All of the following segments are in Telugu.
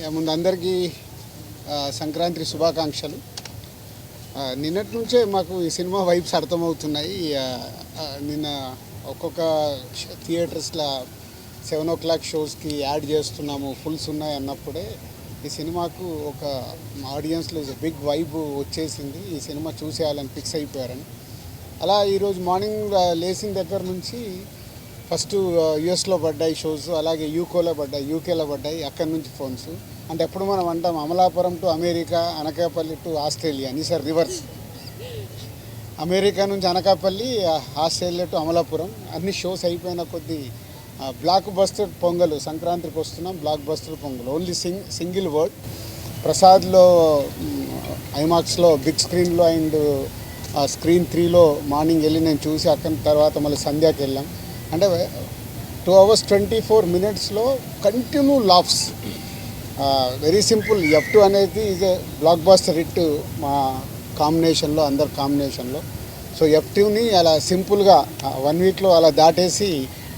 ముందు అందరికీ సంక్రాంతి శుభాకాంక్షలు. నిన్నటి నుంచే మాకు ఈ సినిమా వైబ్స్ అర్థమవుతున్నాయి. నిన్న ఒక్కొక్క థియేటర్స్లో 7 o'clock షోస్కి యాడ్ చేస్తున్నాము, ఫుల్స్ ఉన్నాయి అన్నప్పుడే ఈ సినిమాకు ఒక ఆడియన్స్లో బిగ్ వైబ్ వచ్చేసింది. ఈ సినిమా చూసేయాలని ఫిక్స్ అయిపోయారని. అలా ఈరోజు మార్నింగ్ లేచిన దగ్గర నుంచి ఫస్ట్ యుఎస్లో పడ్డాయి షోస్, అలాగే యూకేలో పడ్డాయి. అక్కడి నుంచి ఫోన్స్. అంటే ఎప్పుడు మనం అంటాం Amalapuram to America, Anakapalli to Australia అని, సార్ రివర్స్. అమెరికా నుంచి అనకాపల్లి, ఆస్ట్రేలియా టు అమలాపురం. అన్ని షోస్ అయిపోయిన కొద్దీ బ్లాక్ బస్టర్ పొంగల్, సంక్రాంతికి వస్తున్నాం, blockbuster Pongal. Only single word. ప్రసాద్లో ఐమాక్స్లో బిగ్ స్క్రీన్లో అండ్ స్క్రీన్ 3లో మార్నింగ్ వెళ్ళి నేను చూసి అక్కడి తర్వాత మళ్ళీ సంధ్యాకి వెళ్ళాం. అంటే 2 hours 24 minutesలో continue laughs. Very simple. F2 అనేది is a blockbuster hit మా కాంబినేషన్లో, అందరి కాంబినేషన్లో. సో F2ని అలా సింపుల్గా 1 weekలో అలా దాటేసి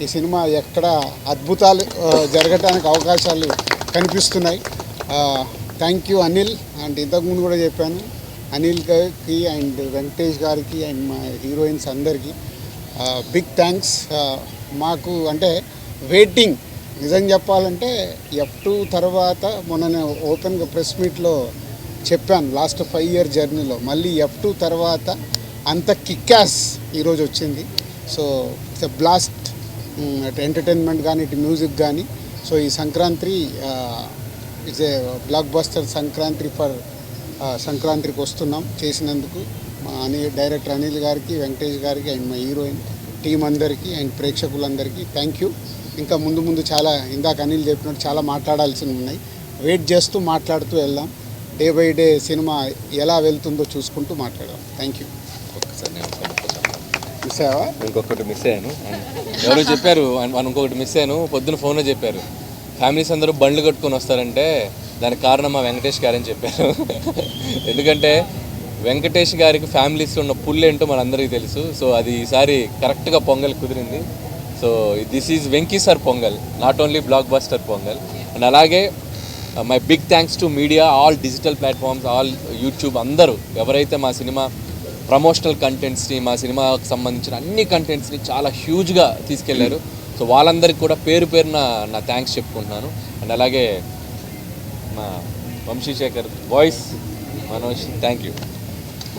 ఈ సినిమా ఎక్కడ అద్భుతాలు జరగటానికి అవకాశాలు కనిపిస్తున్నాయి. Thank you Anil. అండ్ ఇంతకుముందు కూడా చెప్పాను, అనిల్ గారికి అండ్ వెంకటేష్ గారికి అండ్ మా హీరోయిన్స్ అందరికీ బిగ్ థ్యాంక్స్. మాకు అంటే వెయిటింగ్, నిజం చెప్పాలంటే F2 తర్వాత మొన్న నేను ఓపెన్గా ప్రెస్ మీట్లో చెప్పాను, లాస్ట్ 5 year జర్నీలో మళ్ళీ F2 తర్వాత అంత కిక్యాస్ ఈరోజు వచ్చింది. So it's a blast. అటు ఎంటర్టైన్మెంట్ కానీ, ఇటు మ్యూజిక్ కానీ. సో ఈ Sankranti it's a block buster Sankranti for సంక్రాంతికి వస్తున్నాం చేసినందుకు మా డైరెక్టర్ అనిల్ గారికి, వెంకటేష్ గారికి అండ్ మా హీరోయిన్ టీం అందరికీ అండ్ ప్రేక్షకులందరికీ థ్యాంక్ యూ. ఇంకా ముందు చాలా ఇందాక అనిల్ చెప్పినట్టు చాలా మాట్లాడాల్సినవి ఉన్నాయి. వెయిట్ చేస్తూ మాట్లాడుతూ వెళ్దాం. డే బై డే సినిమా ఎలా వెళ్తుందో చూసుకుంటూ మాట్లాడదాం. Thank you. మిస్ అయ్యావా? ఇంకొకటి మిస్ అయ్యాను. ఎవరో చెప్పారు, ఇంకొకటి మిస్ అయ్యాను. పొద్దున ఫోన్లో చెప్పారు, ఫ్యామిలీస్ అందరూ బండ్లు కట్టుకొని వస్తారంటే దానికి కారణం మా వెంకటేష్ గారని చెప్పారు. ఎందుకంటే వెంకటేష్ గారికి ఫ్యామిలీస్లో ఉన్న పుల్ ఏంటో మనందరికీ తెలుసు. సో అది ఈసారి కరెక్ట్గా పొంగల్ కుదిరింది. So this is Venky sir Pongal, not only blockbuster Pongal. And అలాగే my big thanks to media, all digital platforms, all YouTube, అందరూ ఎవరైతే మా సినిమా ప్రమోషనల్ కంటెంట్స్ని, మా సినిమాకు సంబంధించిన అన్ని కంటెంట్స్ని చాలా హ్యూజ్గా తీసుకెళ్లారు. సో వాళ్ళందరికీ కూడా పేరు పేరున నా థ్యాంక్స్ చెప్పుకుంటున్నాను. అండ్ అలాగే మా Vamsi Sekhar voice Manoj, thank you.